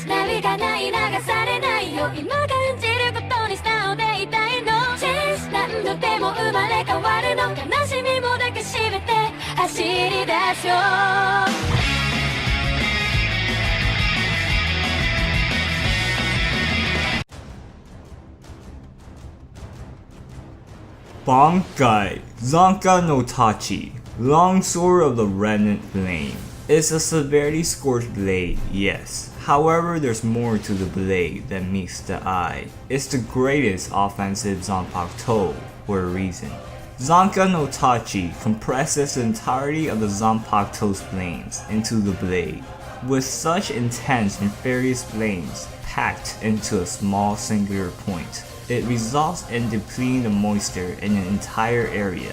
波がない流されないよ今感じることに素直でいたいのチェンス何度でも生まれ変わるの悲しみも抱きしめて走り出そう Bankai, Zanka no Tachi, Longsword of the Remnant Flame. It's a severely scorched blade, yes. However, there's more to the blade than meets the eye. It's the greatest offensive Zanpakuto for a reason. Zanka no Tachi compresses the entirety of the Zanpakuto's flames into the blade. With such intense and furious flames packed into a small singular point, it results in depleting the moisture in an entire area,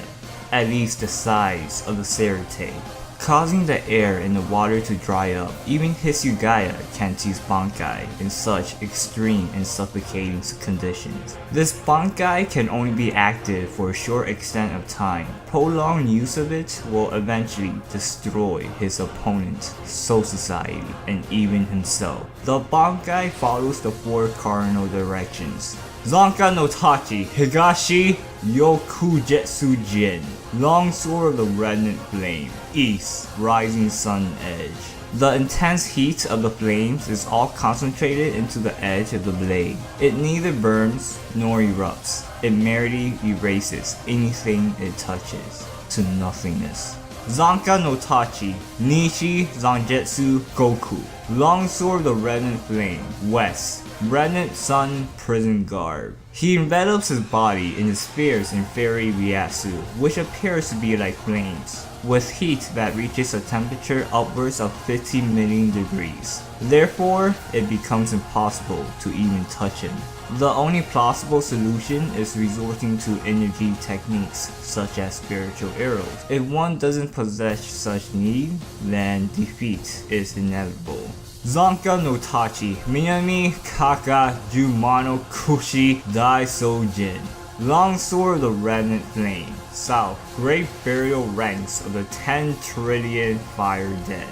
at least the size of the Serite, causing the air and the water to dry up. Even Hisugaya can't use bankai in such extreme and suffocating conditions. This bankai can only be active for a short extent of time. Prolonged use of it will eventually destroy his opponent, Soul Society, and even himself. The bankai follows the four cardinal directions. Zanka no Tachi, Higashi, Yokujetsu Jin, Longsword of the Remnant Flame, East, Rising Sun Edge. The intense heat of the flames is all concentrated into the edge of the blade. It neither burns nor erupts. It merely erases anything it touches to nothingness. Zanka no Tachi, Nishi Zanjetsu Goku, Longsword of the Remnant Flame, West, Remnant Sun Prison Garb. He envelops his body in his fierce and fiery Ryatsu, which appears to be like flames, with heat that reaches a temperature upwards of 50 million degrees. Therefore, it becomes impossible to even touch him. The only plausible solution is resorting to energy techniques such as spiritual arrows. If one doesn't possess such need, then defeat is inevitable. Zanka no Tachi, Minami Kaka Jumano Kushi Dai Sojin. Longsword of the Remnant Flame, South, Great Burial Ranks of the 10 trillion Fire Dead.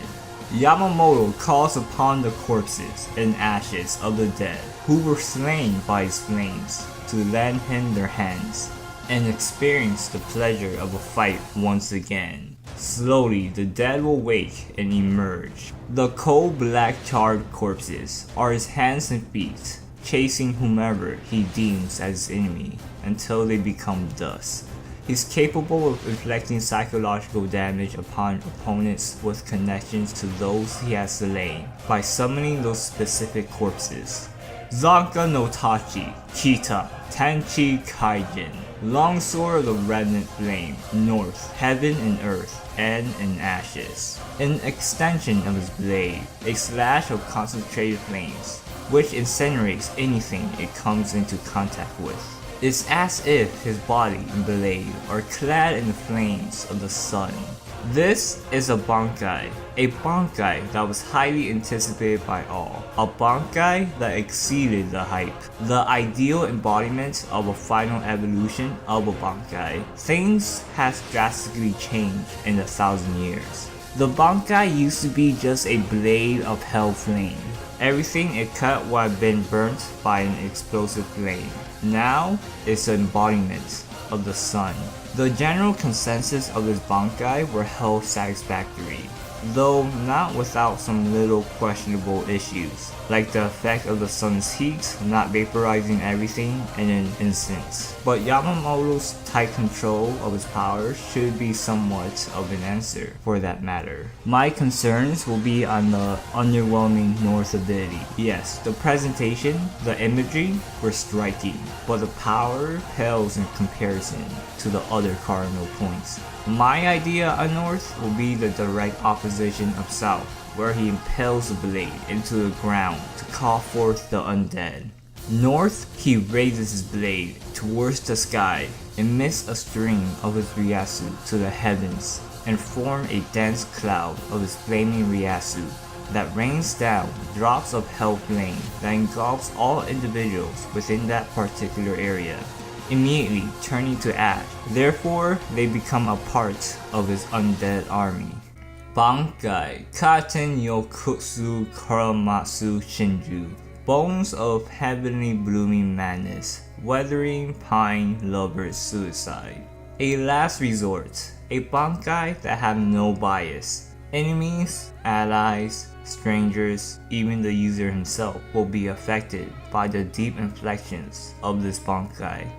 Yamamoto calls upon the corpses and ashes of the dead who were slain by his flames to lend him their hands and experience the pleasure of a fight once again. Slowly, the dead will wake and emerge. The cold black charred corpses are his hands and feet, chasing whomever he deems as his enemy until they become dust. He's capable of inflicting psychological damage upon opponents with connections to those he has slain by summoning those specific corpses. Zanka no Tachi, Kita, Tenchi Kaijin, Longsword of the Remnant Flame, North, Heaven and Earth, and in ashes. An extension of his blade, a slash of concentrated flames, which incinerates anything it comes into contact with. It's as if his body and blade are clad in the flames of the sun. This is a bankai that was highly anticipated by all, a bankai that exceeded the hype, the ideal embodiment of a final evolution of a bankai. Things have drastically changed in 1,000 years. The bankai used to be just a blade of hell flame. Everything it cut would have been burnt by an explosive flame. Now, it's an embodiment of the sun. The general consensus of this bankai were held satisfactory, though not without some little questionable issues, like the effect of the sun's heat not vaporizing everything in an instant. But Yamamoto's tight control of his powers should be somewhat of an answer for that matter. My concerns will be on the underwhelming North ability. Yes, the presentation, the imagery were striking, but the power pales in comparison to the other cardinal points. My idea on North will be the direct opposition of South, where he impales the blade into the ground to call forth the undead. North, he raises his blade towards the sky, emits a stream of his Ryatsu to the heavens, and form a dense cloud of his flaming Ryatsu that rains down drops of hell flame that engulfs all individuals within that particular area, immediately turning to ash. Therefore, they become a part of his undead army. Bankai Katen Yokutsu Karamatsu Shinju. Bones of heavenly blooming madness, weathering pine lovers' suicide. A last resort, a bankai that have no bias. Enemies, allies, strangers, even the user himself will be affected by the deep inflections of this bankai.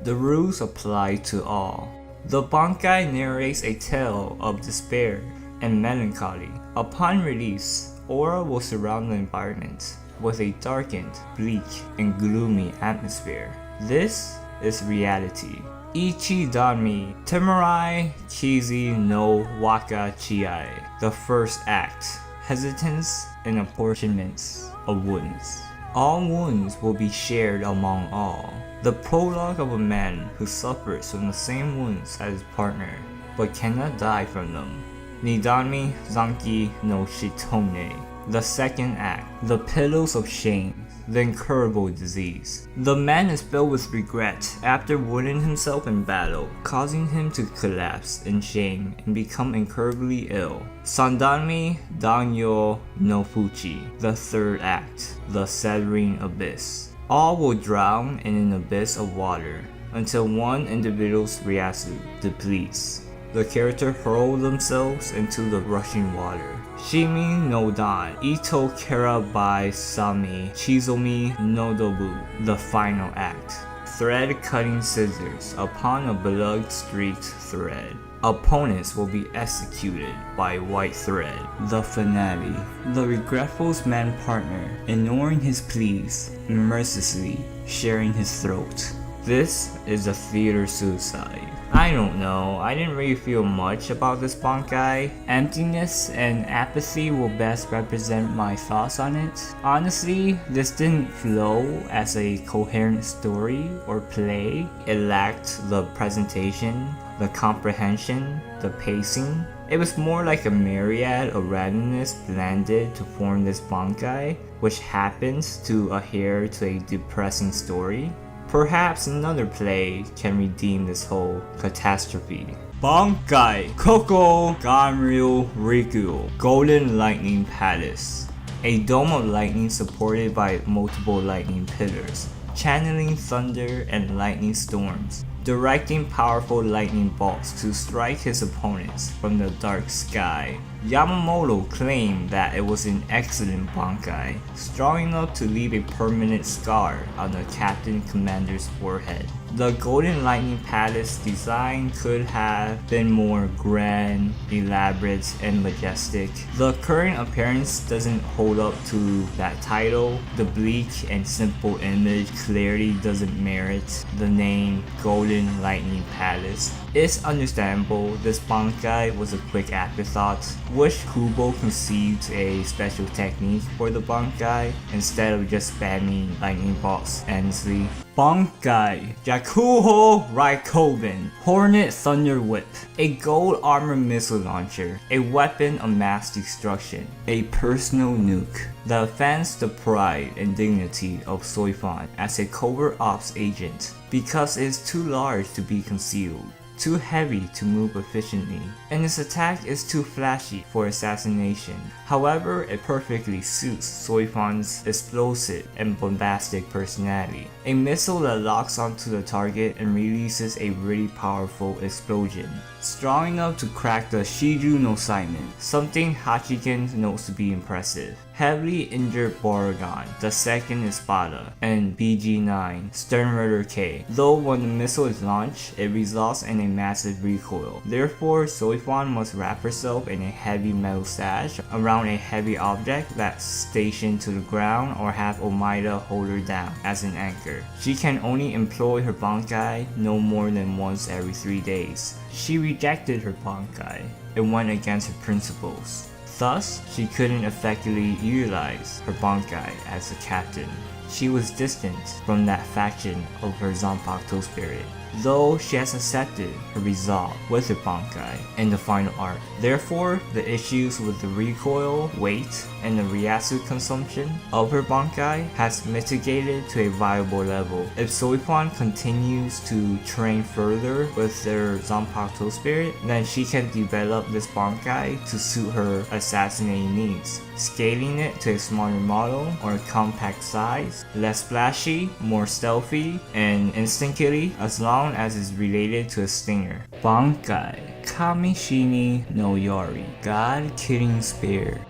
The rules apply to all. The bankai narrates a tale of despair and melancholy. Upon release, aura will surround the environment with a darkened, bleak, and gloomy atmosphere. This is reality. Ichi Danmi Temurai Kizi no Waka Chiai. The first act. Hesitance and apportionments of wounds. All wounds will be shared among all. The prologue of a man who suffers from the same wounds as his partner, but cannot die from them. Nidanmi Zanki no Shitone. The second act, the pillows of shame, the incurable disease. The man is filled with regret after wounding himself in battle, causing him to collapse in shame and become incurably ill. Sandanmi Danyo no Fuchi, the third act, the severing abyss. All will drown in an abyss of water until one individual's Ryasu depletes. The character hurl themselves into the rushing water. Shimi no Dan, Ito Karabai Sami, Chizomi no Dobu, the final act. Thread cutting scissors upon a blood streaked thread. Opponents will be executed by white thread. The finale. The regretful's man partner, ignoring his pleas, mercilessly sharing his throat. This is a theater suicide. I don't know, I didn't really feel much about this bankai. Emptiness and apathy will best represent my thoughts on it. Honestly, this didn't flow as a coherent story or play. It lacked the presentation, the comprehension, the pacing. It was more like a myriad of randomness blended to form this bankai, which happens to adhere to a depressing story. Perhaps another play can redeem this whole catastrophe. Bankai Koko Ganryu Rikyu Golden Lightning Palace. A dome of lightning supported by multiple lightning pillars, channeling thunder and lightning storms, directing powerful lightning bolts to strike his opponents from the dark sky. Yamamoto claimed that it was an excellent bankai, strong enough to leave a permanent scar on the captain commander's forehead. The Golden Lightning Palace design could have been more grand, elaborate, and majestic. The current appearance doesn't hold up to that title. The bleak and simple image clearly doesn't merit the name Golden Lightning Palace. It's understandable this bankai was a quick afterthought. Wish Kubo conceived a special technique for the bankai instead of just spamming lightning bolts endlessly. Bankai Yakuho Raikoben Hornet Thunder Whip, a gold armor missile launcher, a weapon of mass destruction, a personal nuke that offends the pride and dignity of Soifan as a covert ops agent because it is too large to be concealed, too heavy to move efficiently, and its attack is too flashy for assassination. However, it perfectly suits Soifan's explosive and bombastic personality. A missile that locks onto the target and releases a really powerful explosion, strong enough to crack the Shiju no Simon, something Hachiken notes to be impressive. Heavily injured Borogon, the second Espada, and BG9, Sternritter K. Though when the missile is launched, it results in a massive recoil. Therefore, Soifan must wrap herself in a heavy metal sash around a heavy object that's stationed to the ground or have Omaida hold her down as an anchor. She can only employ her bankai no more than once every 3 days. She rejected her bankai and went against her principles. Thus, she couldn't effectively utilize her bankai as a captain. she was distant from that faction of her Zanpakuto spirit, though she has accepted her resolve with her bankai in the final arc. Therefore, the issues with the recoil, weight, and the Ryatsu consumption of her bankai has mitigated to a viable level. If Soipan continues to train further with their Zanpakuto spirit, then she can develop this bankai to suit her assassinating needs, scaling it to a smaller model or a compact size, less flashy, more stealthy, and instant killy as long as it's related to a stinger. Bankai Kamishini no Yori, God-killing spear.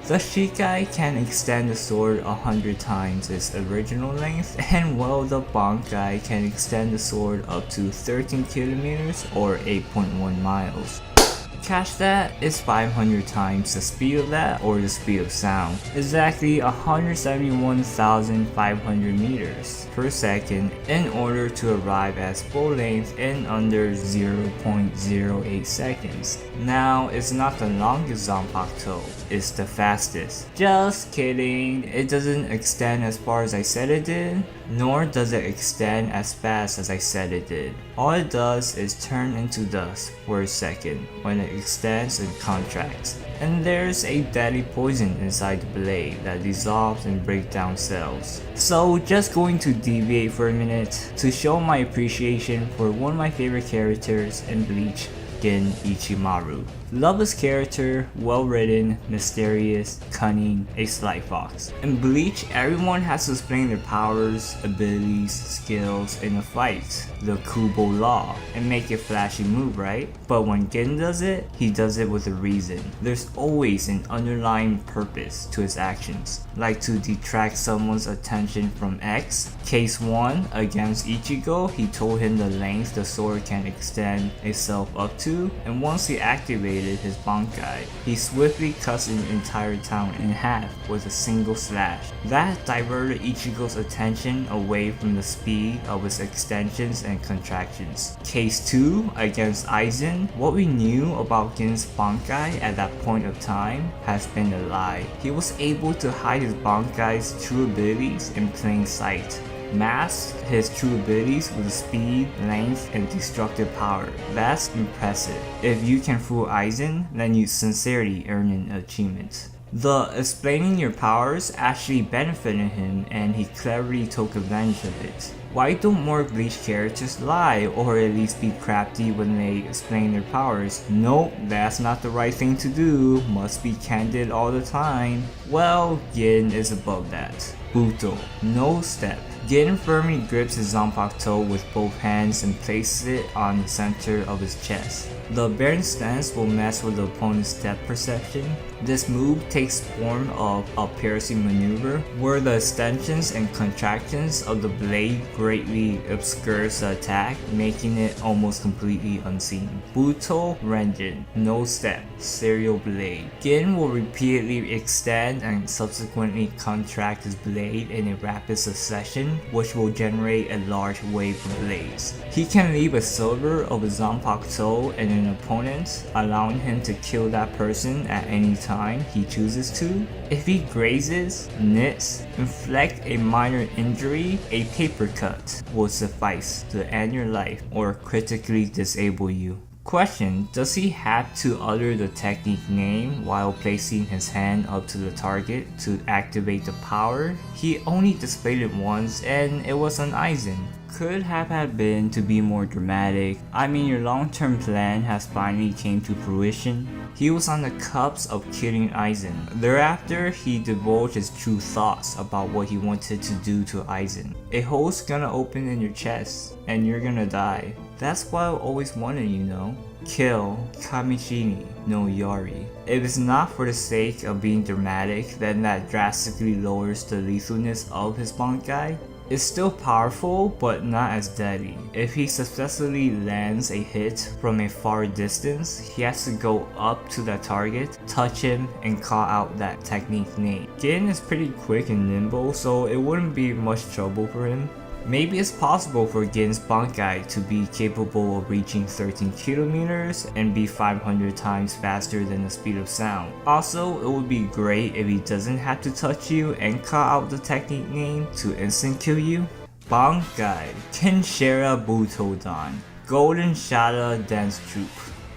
The Shikai can extend the sword 100 times its original length, and while the Bankai can extend the sword up to 13 kilometers or 8.1 miles. Catch that, it's 500 times the speed of that, or the speed of sound. Exactly 171,500 meters per second in order to arrive at full length in under 0.08 seconds. Now, it's not the longest Zanpakuto, it's the fastest. Just kidding, it doesn't extend as far as I said it did, nor does it extend as fast as I said it did. All it does is turn into dust for a second when it extends and contracts. And there's a deadly poison inside the blade that dissolves and breaks down cells. So just going to deviate for a minute to show my appreciation for one of my favorite characters in Bleach, Gin Ichimaru. Love his character, well written, mysterious, cunning, a sly fox. In Bleach, everyone has to explain their powers, abilities, skills in a fight, the Kubo law, and make a flashy move, right? But when Gin does it, he does it with a reason. There's always an underlying purpose to his actions, like to detract someone's attention from X. Case 1, against Ichigo, he told him the length the sword can extend itself up to, and once he activated his bankai, he swiftly cuts an entire town in half with a single slash. That diverted Ichigo's attention away from the speed of his extensions and contractions. Case 2, against Aizen, what we knew about Gin's bankai at that point of time has been a lie. He was able to hide his bankai's true abilities in plain sight, masked his true abilities with speed, length, and destructive power. That's impressive. If you can fool Aizen, then you sincerely earn an achievement. The explaining your powers actually benefited him, and he cleverly took advantage of it. Why don't more Bleach characters lie, or at least be crafty when they explain their powers? Nope, that's not the right thing to do. Must be candid all the time. Well, Gin is above that. Buto, no step. Gin firmly grips his Zanpakuto with both hands and places it on the center of his chest. The Baron stance will mess with the opponent's depth perception. This move takes form of a piercing maneuver, where the extensions and contractions of the blade greatly obscures the attack, making it almost completely unseen. Buto Renjin, no step, serial blade. Gin will repeatedly extend and subsequently contract his blade in a rapid succession, which will generate a large wave of blades. He can leave a silver of his Zanpakuto in an opponent, allowing him to kill that person at any time he chooses to. If he grazes, nits, inflict a minor injury, a paper cut will suffice to end your life or critically disable you. Question, does he have to utter the technique name while placing his hand up to the target to activate the power? He only displayed it once, and it was on Aizen. Could have been to be more dramatic. I mean, your long-term plan has finally came to fruition. He was on the cusp of killing Aizen. Thereafter, he divulged his true thoughts about what he wanted to do to Aizen. A hole's gonna open in your chest, and you're gonna die. That's what I always wanted, you know. Kill Kamishini no Yori. If it's not for the sake of being dramatic, then that drastically lowers the lethalness of his bankai. It's still powerful, but not as deadly. If he successfully lands a hit from a far distance, he has to go up to that target, touch him, and call out that technique name. Gin is pretty quick and nimble, so it wouldn't be much trouble for him. Maybe it's possible for Gin's bankai to be capable of reaching 13 kilometers and be 500 times faster than the speed of sound. Also, it would be great if he doesn't have to touch you and call out the technique name to instant kill you. Bankai Kenshira Butodan Golden Shada Dance Troupe.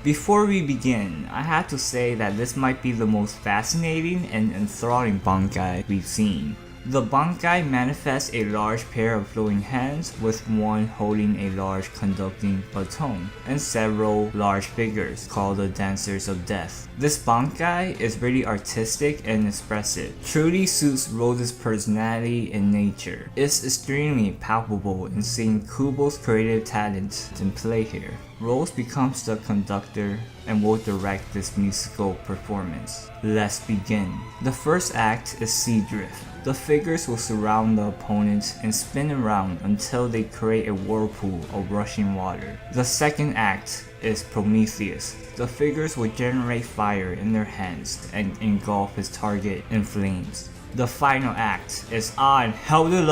Before we begin, I have to say that this might be the most fascinating and enthralling bankai we've seen. The bankai manifests a large pair of flowing hands with one holding a large conducting baton and several large figures called the Dancers of Death. This bankai is really artistic and expressive, truly suits Rose's personality and nature. It's extremely palpable in seeing Kubo's creative talent in play here. Rose becomes the conductor and will direct this musical performance. Let's begin. The first act is Sea Drift. The figures will surround the opponent and spin around until they create a whirlpool of rushing water. The second act is Prometheus. The figures will generate fire in their hands and engulf his target in flames. The final act is An Helder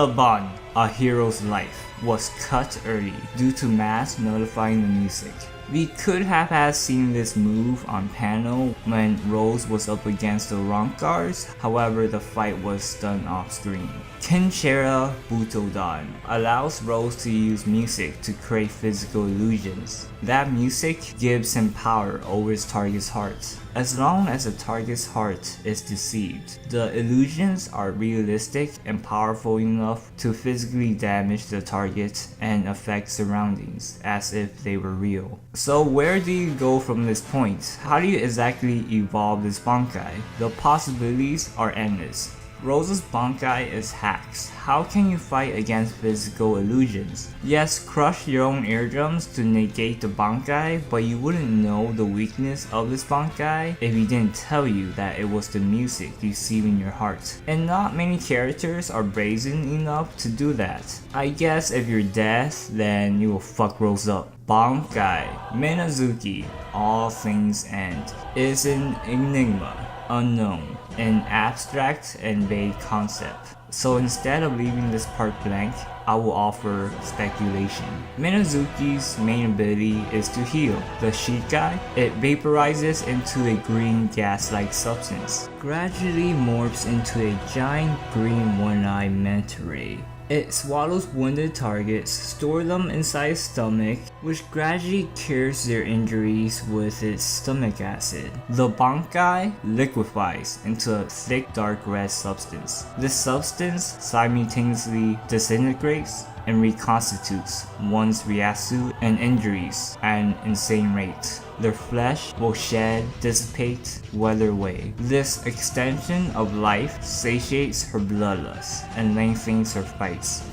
A Hero's Life was cut early due to mass notifying the music. We could have had seen this move on panel when Rose was up against the Ronkars, however the fight was done off screen. Kenshira Butodan allows Rose to use music to create physical illusions. That music gives him power over his target's heart. As long as the target's heart is deceived, the illusions are realistic and powerful enough to physically damage the target and affect surroundings as if they were real. So where do you go from this point? How do you exactly evolve this bankai? The possibilities are endless. Rose's bankai is hacks. How can you fight against physical illusions? Yes, crush your own eardrums to negate the bankai, but you wouldn't know the weakness of this bankai if he didn't tell you that it was the music deceiving your heart. And not many characters are brazen enough to do that. I guess if you're death, then you will fuck Rose up. Bankai Minazuki, All Things End, is an enigma, unknown, an abstract and vague concept. So instead of leaving this part blank, I will offer speculation. Minazuki's main ability is to heal. The Shikai, it vaporizes into a green gas-like substance, gradually morphs into a giant green one-eyed manta ray. It swallows wounded targets, stores them inside its stomach, which gradually cures their injuries with its stomach acid. The bankai liquefies into a thick dark red substance. This substance simultaneously disintegrates and reconstitutes one's Ryasu and injuries at an insane rate. Their flesh will shed, dissipate, weather away. This extension of life satiates her bloodlust and lengthens her fights.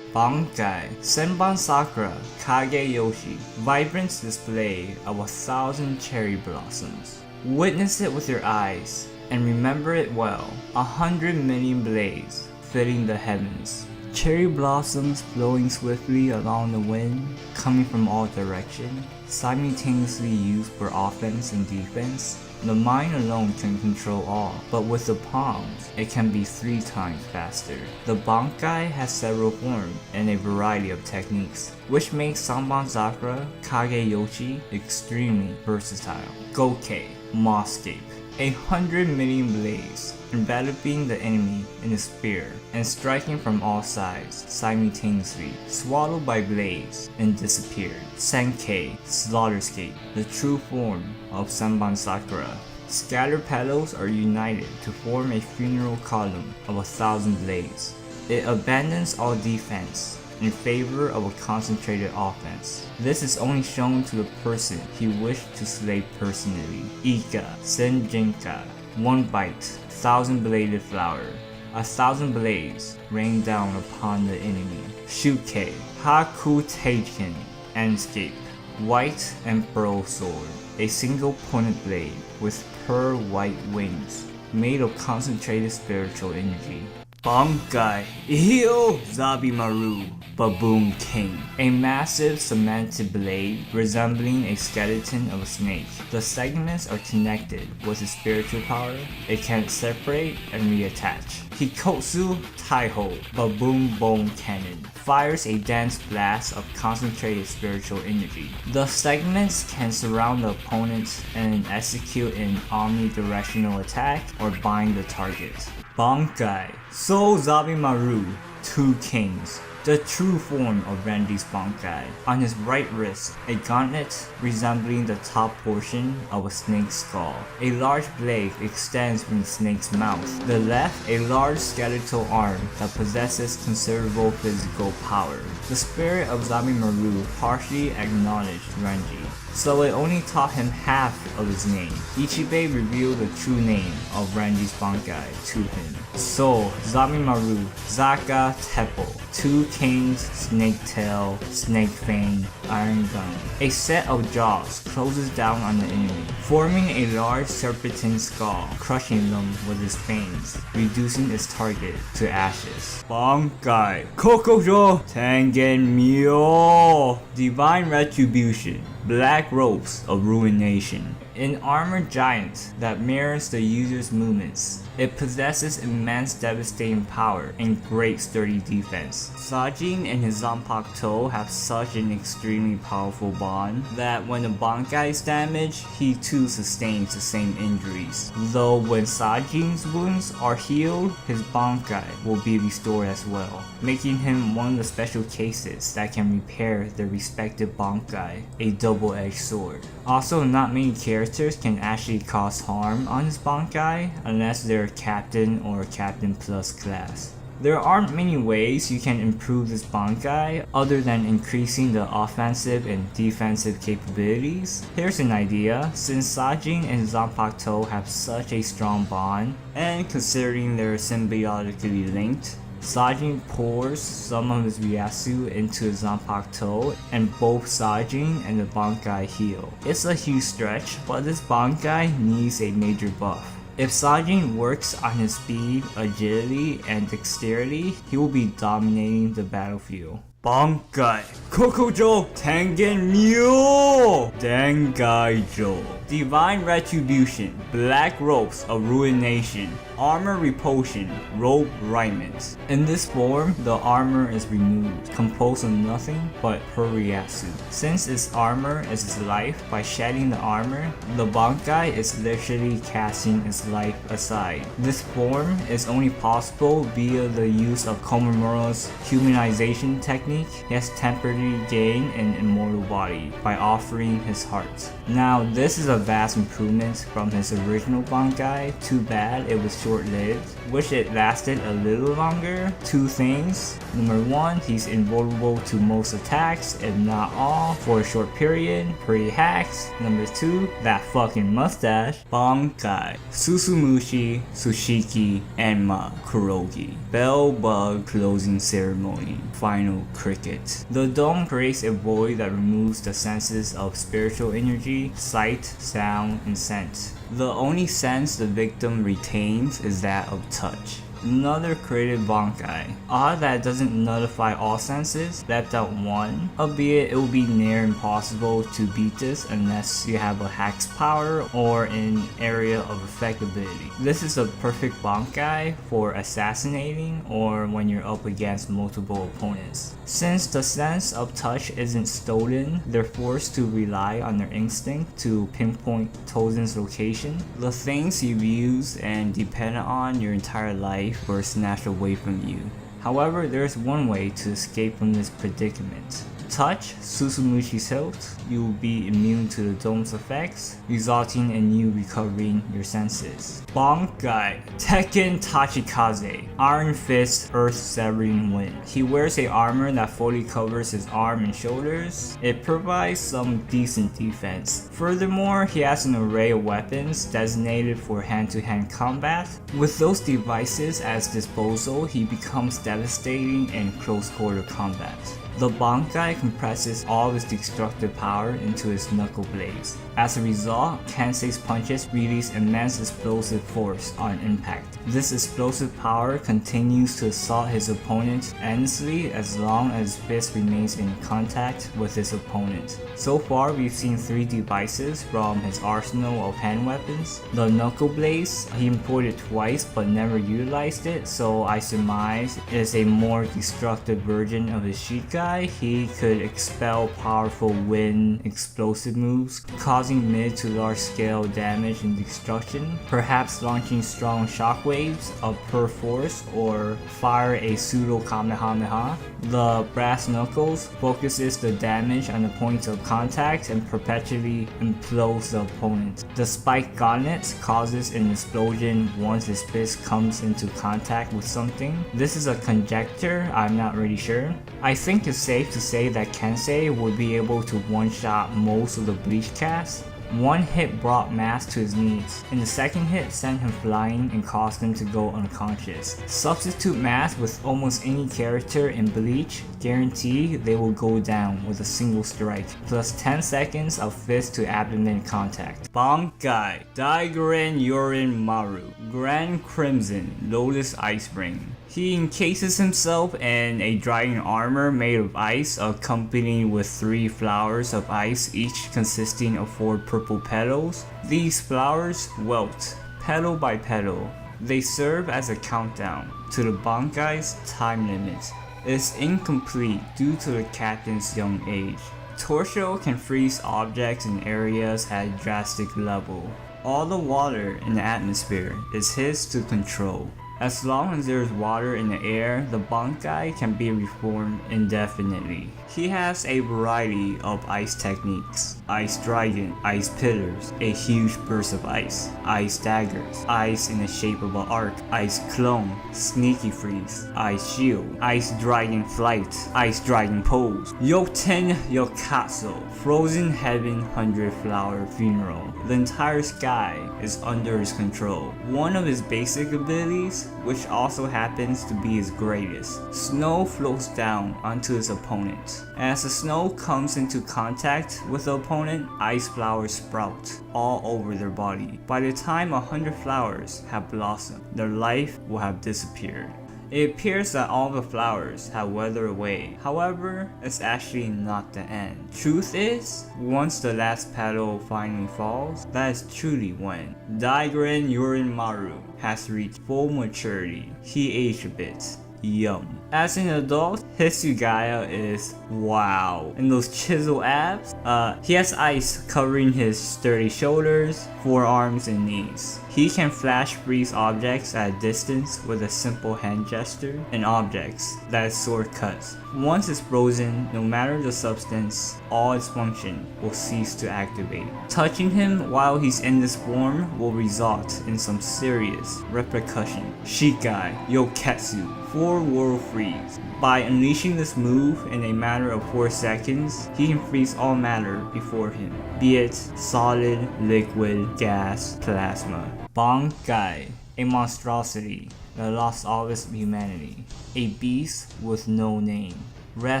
Bankai Senban Sakura Kage Yoshi, vibrant display of 1,000 cherry blossoms. Witness it with your eyes and remember it well. 100 million blades filling the heavens. Cherry blossoms flowing swiftly along the wind, coming from all directions, simultaneously used for offense and defense. The mind alone can control all, but with the palms, it can be 3 times faster. The bankai has several forms and a variety of techniques, which makes Senban Sakura Kage Yoshi extremely versatile. Gokei Mosscape, 100 million blades, enveloping the enemy in a spear and striking from all sides simultaneously, swallowed by blades and disappeared. Senkei Slaughterscape, the true form of Senban Sakura. Scattered petals are united to form a funeral column of 1,000 blades. It abandons all defense in favor of a concentrated offense. This is only shown to the person he wished to slay personally. Ika Senjinka, one bite, 1,000-bladed flower. 1,000 blades rain down upon the enemy. Shuke Haku Teiken, Endscape, white and pearl sword. A single pointed blade with pearl white wings, made of concentrated spiritual energy. Bankai Iyo Zabimaru Baboon King. A massive cemented blade resembling a skeleton of a snake. The segments are connected with its spiritual power. It can separate and reattach. Hikotsu Taiho Baboon Bone Cannon fires a dense blast of concentrated spiritual energy. The segments can surround the opponent and execute an omnidirectional attack or bind the target. Bankai So Zabimaru, Two Kings. The true form of Randy's bankai. On his right wrist, a gauntlet resembling the top portion of a snake's skull. A large blade extends from the snake's mouth. The left, a large skeletal arm that possesses considerable physical power. The spirit of Zabimaru partially acknowledged Randy, so it only taught him half of his name. Ichibei revealed the true name of Randy's bankai to him. So, Zabimaru, Zaka Teppo, Two Kings, Snake Tail, Snake Fang, Iron Gun. A set of jaws closes down on the enemy, forming a large serpentine skull, crushing them with its fangs, reducing its target to ashes. Bankai Kokojo Tengen Myo Divine Retribution. Black Ropes of Ruination. An armored giant that mirrors the user's movements. It possesses immense devastating power and great sturdy defense. Sajin and his Zanpakuto have such an extremely powerful bond that when the bankai is damaged, he too sustains the same injuries. Though when Sajin's wounds are healed, his bankai will be restored as well, making him one of the special cases that can repair their respective bankai, a double-edged sword. Also, not many characters can actually cause harm on his bankai unless they're captain or captain plus class. There aren't many ways you can improve this bankai other than increasing the offensive and defensive capabilities. Here's an idea: since Sajin and Zanpakuto have such a strong bond, and considering they're symbiotically linked, Sajin pours some of his Ryasu into his Zanpakuto, and both Sajin and the bankai heal. It's a huge stretch, but this bankai needs a major buff. If Sajin works on his speed, agility, and dexterity, he will be dominating the battlefield. Bankai Kokojo Tengen Myo Dengaijo Divine Retribution. Black Ropes of Ruination. Armor Repulsion. Rope Raiment. In this form, the armor is removed, composed of nothing but her Ryasu. Since its armor is its life, by shedding the armor, the bankai is literally casting its life aside. This form is only possible via the use of Komamura's humanization technique. He has temporarily gained an immortal body by offering his heart. Now, this is a vast improvement from his original bankai. Too bad it was short-lived. Wish it lasted a little longer. Two things. Number one, he's invulnerable to most attacks, if not all, for a short period. Pretty hacks. Number two, that fucking mustache. Bankai Susumushi Sushiki Enma Kurogi. Bell Bug Closing Ceremony. Final Cricket. The dome creates a void that removes the senses of spiritual energy, sight, sound, and scent. The only sense the victim retains is that of touch. Another created bankai. Odd that it doesn't nullify all senses, left out one, albeit it will be near impossible to beat this unless you have a hack's power or an area of effect ability. This is a perfect bankai for assassinating or when you're up against multiple opponents. Since the sense of touch isn't stolen, they're forced to rely on their instinct to pinpoint Tozen's location. The things you've used and depended on your entire life were snatched away from you. However, there's one way to escape from this predicament. Touch Susumushi's health, you will be immune to the dome's effects, resulting in you recovering your senses. Bankai Tekken Tachikaze Iron Fist Earth Severing Wind. He wears a armor that fully covers his arm and shoulders. It provides some decent defense. Furthermore, he has an array of weapons designated for hand-to-hand combat. With those devices at disposal, he becomes devastating in close-quarter combat. The bankai compresses all of his destructive power into his knuckle blades. As a result, Kansei's punches release immense explosive force on impact. This explosive power continues to assault his opponent endlessly as long as his fist remains in contact with his opponent. So far, we've seen 3 devices from his arsenal of hand weapons. The knuckle blades, he employed it twice but never utilized it, so I surmise it is a more destructive version of his Shikai. He could expel powerful wind explosive moves, causing mid to large scale damage and destruction, perhaps launching strong shockwaves of pure force or fire a pseudo Kamehameha. The brass knuckles focuses the damage on the points of contact and perpetually implodes the opponent. The spiked gauntlet causes an explosion once his fist comes into contact with something. This is a conjecture, I'm not really sure. I think it's safe to say that Kansei would be able to one-shot most of the bleach casts. One hit brought Mass to his knees, and the second hit sent him flying and caused him to go unconscious. Substitute Mass with almost any character in Bleach, guarantee they will go down with a single strike, plus 10 seconds of fist to abdomen contact. Bankai, Daigoren Yorin Maru, Grand Crimson, Lotus Ice Ring. He encases himself in a dragon armor made of ice, accompanied with 3 flowers of ice, each consisting of 4 purple petals. These flowers wilt, petal by petal. They serve as a countdown to the Bankai's time limit. It is incomplete due to the captain's young age. Torso can freeze objects and areas at a drastic level. All the water in the atmosphere is his to control. As long as there is water in the air, the Bankai can be reformed indefinitely. He has a variety of ice techniques: Ice Dragon, Ice Pillars, a huge burst of ice, Ice Daggers, Ice in the shape of an arc, Ice Clone, Sneaky Freeze, Ice Shield, Ice Dragon Flight, Ice Dragon Pose, Yoten Yokatsu, Frozen Heaven 100 Flower Funeral. The entire sky is under his control. One of his basic abilities, which also happens to be his greatest, snow floats down onto his opponent. As the snow comes into contact with the opponent, ice flowers sprout all over their body. By the time 100 flowers have blossomed, their life will have disappeared. It appears that all the flowers have weathered away. However, it's actually not the end. Truth is, once the last petal finally falls, that is truly when Daigoren Yorinmaru has reached full maturity. He aged a bit. Yum. As an adult, his Sugaya is wow. And those chisel abs, he has ice covering his sturdy shoulders, forearms, and knees. He can flash freeze objects at a distance with a simple hand gesture, and objects that his sword cuts. Once it's frozen, no matter the substance, all its function will cease to activate. Touching him while he's in this form will result in some serious repercussion. Shikai Yoketsu, 4 World Freeze. By unleashing this move in a matter of 4 seconds, he can freeze all matter before him, be it solid, liquid, gas, plasma. Bankai, a monstrosity that lost all its humanity. A beast with no name. Red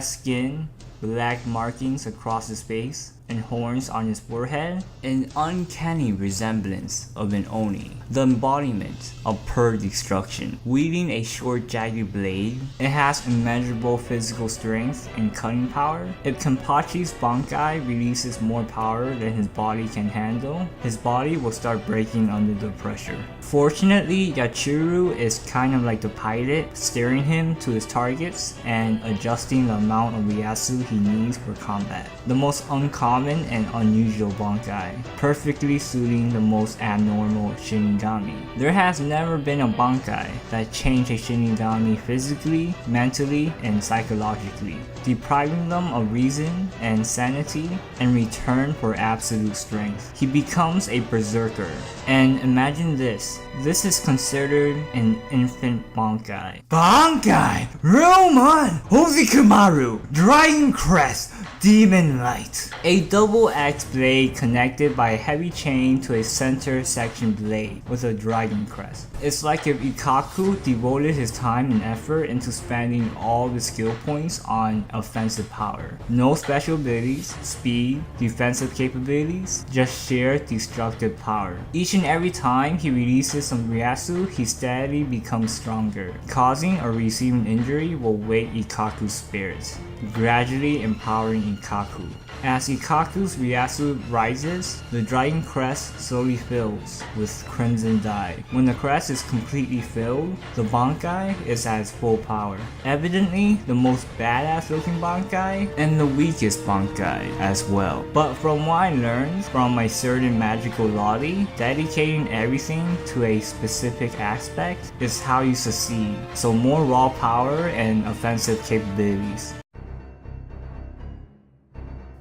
skin, black markings across his face, and horns on his forehead, an uncanny resemblance of an Oni, the embodiment of pure destruction. Wielding a short jagged blade, it has immeasurable physical strength and cutting power. If Kenpachi's Bankai releases more power than his body can handle, his body will start breaking under the pressure. Fortunately, Yachiro is kind of like the pilot, steering him to his targets and adjusting the amount of Ryasu he needs for combat. The most uncommon and unusual Bankai, perfectly suiting the most abnormal Shinigami. There has never been a Bankai that changed a Shinigami physically, mentally, and psychologically, depriving them of reason and sanity in return for absolute strength. He becomes a berserker. And imagine this is considered an infant Bankai. Bankai! Roman! Hosikumaru! Dragon Crest! Demon Light. A double-axe blade connected by a heavy chain to a center section blade with a dragon crest. It's like if Ikkaku devoted his time and effort into spending all the skill points on offensive power. No special abilities, speed, defensive capabilities, just sheer destructive power. Each and every time he releases some Ryasu, he steadily becomes stronger. Causing or receiving injury will wake Ikkaku's spirit, gradually empowering Ikkaku. As Ikkaku's Ryasu rises, the dragon crest slowly fills with crimson dye. When the crest is completely filled, the bankai is at its full power. Evidently, the most badass looking bankai and the weakest bankai as well. But from what I learned from a certain magical lolly, dedicating everything to a specific aspect is how you succeed. So more raw power and offensive capabilities.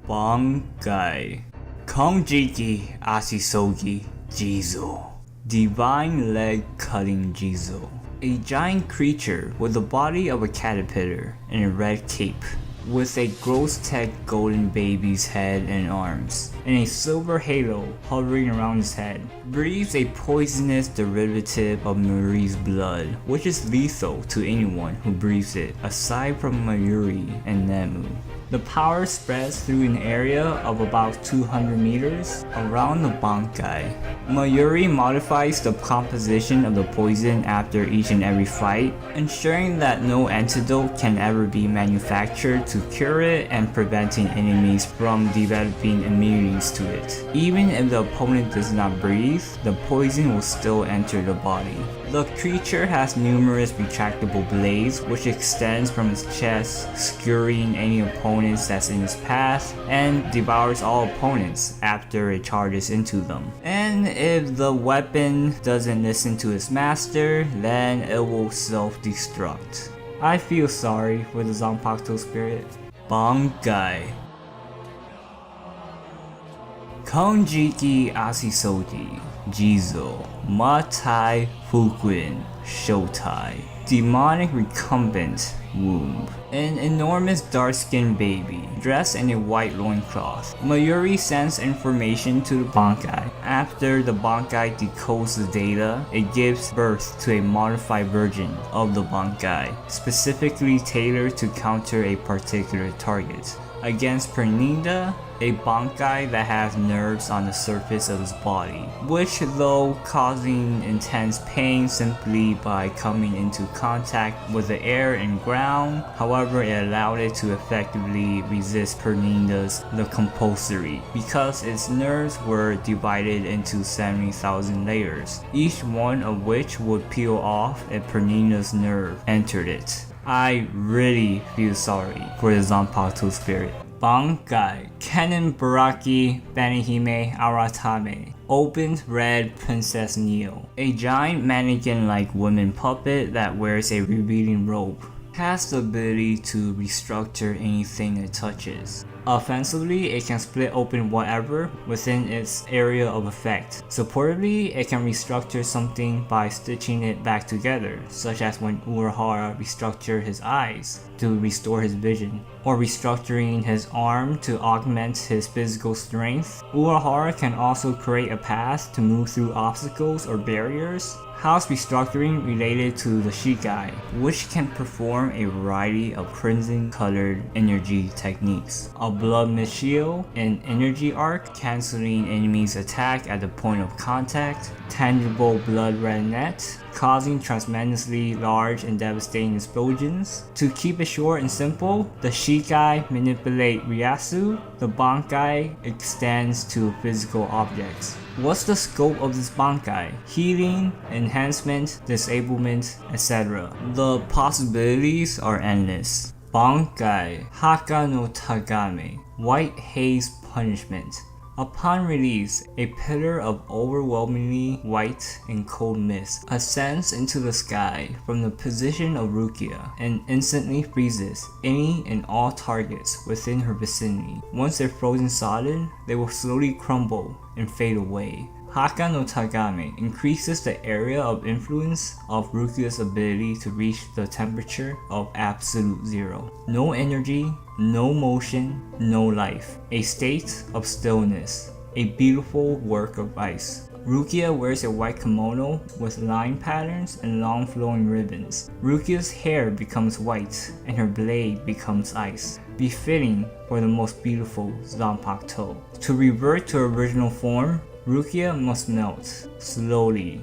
Bankai. Konjiki Asisogi Jizo. Divine Leg Cutting Jizo. A giant creature with the body of a caterpillar and a red cape, with a gross-tech golden baby's head and arms, and a silver halo hovering around his head, breathes a poisonous derivative of Mayuri's blood, which is lethal to anyone who breathes it, aside from Mayuri and Nemu. The power spreads through an area of about 200 meters around the bankai. Mayuri modifies the composition of the poison after each and every fight, ensuring that no antidote can ever be manufactured to cure it and preventing enemies from developing immunities to it. Even if the opponent does not breathe, the poison will still enter the body. The creature has numerous retractable blades which extends from its chest, skewering any opponents that's in its path, and devours all opponents after it charges into them. And if the weapon doesn't listen to its master, then it will self-destruct. I feel sorry for the Zanpakuto spirit. Bankai. Konjiki Asisogi Jizo Matai Fukuin Shotai. Demonic recumbent womb. An enormous dark-skinned baby, dressed in a white loincloth. Mayuri sends information to the bankai. After the bankai decodes the data, it gives birth to a modified version of the bankai, specifically tailored to counter a particular target. Against Pernida, a bankai that has nerves on the surface of its body, which though causing intense pain simply by coming into contact with the air and ground, however it allowed it to effectively resist Pernida's The Compulsory, because its nerves were divided into 70,000 layers, each one of which would peel off if Pernida's nerve entered it. I really feel sorry for the Zanpakuto spirit. Bankai. Kennen Baraki Benihime Aratame. Opened Red Princess Neo. A giant mannequin-like woman puppet that wears a revealing robe. Has the ability to restructure anything it touches. Offensively, it can split open whatever within its area of effect. Supportively, it can restructure something by stitching it back together, such as when Urahara restructured his eyes to restore his vision, or restructuring his arm to augment his physical strength. Urahara can also create a path to move through obstacles or barriers. House restructuring related to the Shikai, which can perform a variety of crimson-colored energy techniques. A blood mist shield, an energy arc, canceling enemies' attack at the point of contact, tangible blood red net, causing tremendously large and devastating explosions. To keep it short and simple, the Shikai manipulate Ryasu, the bankai extends to physical objects. What's the scope of this bankai? Healing, enhancement, disablement, etc. The possibilities are endless. Bankai Haka no Tagame, White Haze Punishment. Upon release, a pillar of overwhelmingly white and cold mist ascends into the sky from the position of Rukia and instantly freezes any and all targets within her vicinity. Once they're frozen solid, they will slowly crumble and fade away. Haka no Tagame increases the area of influence of Rukia's ability to reach the temperature of absolute zero. No energy, no motion, no life, a state of stillness, a beautiful work of ice. Rukia wears a white kimono with line patterns and long flowing ribbons. Rukia's hair becomes white and her blade becomes ice, befitting for the most beautiful Zanpakuto. To revert to her original form, Rukia must melt, slowly.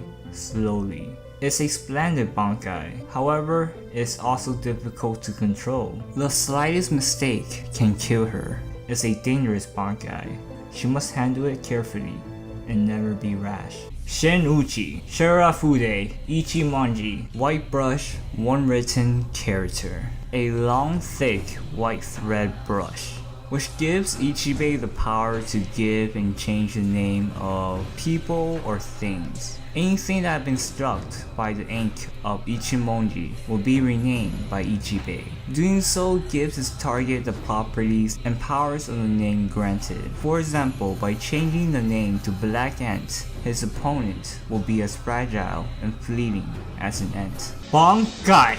It's a splendid bankai, however, it's also difficult to control. The slightest mistake can kill her. It's a dangerous bankai. She must handle it carefully and never be rash. Shin Uchi, Shirafude, Ichimonji, white brush, one written character. A long, thick, white thread brush, which gives Ichibei the power to give and change the name of people or things. Anything that has been struck by the ink of Ichimonji will be renamed by Ichibei. Doing so gives his target the properties and powers of the name granted. For example, by changing the name to Black Ant, his opponent will be as fragile and fleeting as an ant. Bankai!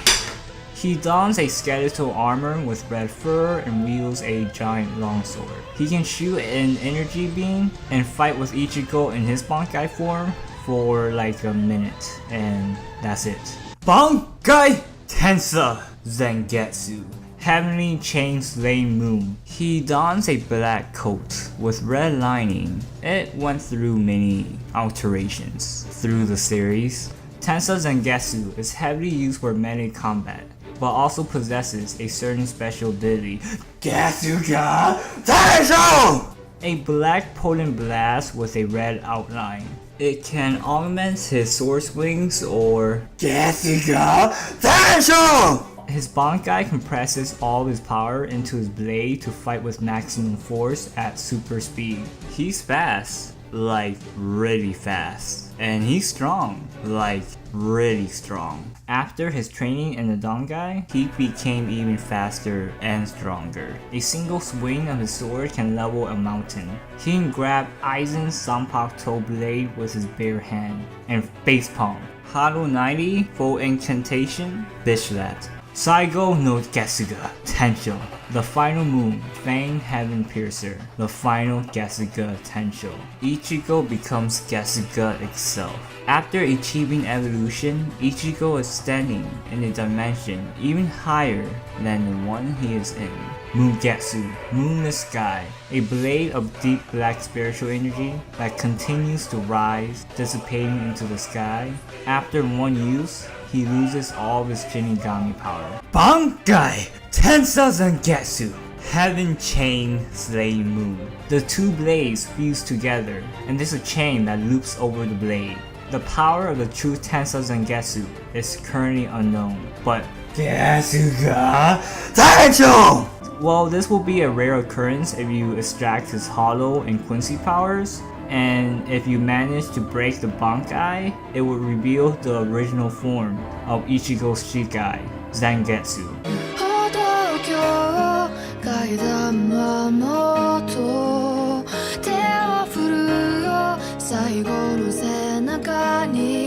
He dons a skeletal armor with red fur and wields a giant longsword. He can shoot an energy beam and fight with Ichigo in his Bankai form for like a minute, and that's it. Bankai Tensa Zangetsu, Heavenly Chain Slaying Moon. He dons a black coat with red lining. It went through many alterations through the series. Tensa Zangetsu is heavily used for melee combat, but also possesses a certain special ability, Gasuga Taisho! A black potent blast with a red outline. It can augment his sword swings or Gasuga Taisho! His bankai compresses all his power into his blade to fight with maximum force at super speed. He's fast, like really fast. And he's strong, like really strong. After his training in the Dangai, he became even faster and stronger. A single swing of his sword can level a mountain. He can grab Aizen's Zanpakuto blade with his bare hand and facepalm. Hado 90, full incantation, bitch that. Saigo no Gasuga Tensho, the final moon, Fang Heaven Piercer, the final Gasuga Tensho. Ichigo becomes Gasuga itself. After achieving evolution, Ichigo is standing in a dimension even higher than the one he is in. Mugetsu, Moonless Sky, a blade of deep black spiritual energy that continues to rise, dissipating into the sky. After one use, he loses all of his Shinigami power. Bankai Tensa Zangetsu, Heaven Chain Slaying Moon. The two blades fuse together, and there's a chain that loops over the blade. The power of the true Tensa Zangetsu is currently unknown, but Gasuga Taisho! Well, this will be a rare occurrence if you extract his Hollow and Quincy powers, and if you manage to break the Bankai, it will reveal the original form of Ichigo's Shikai, Zangetsu. 階段のもと手を振るよ最後の背中に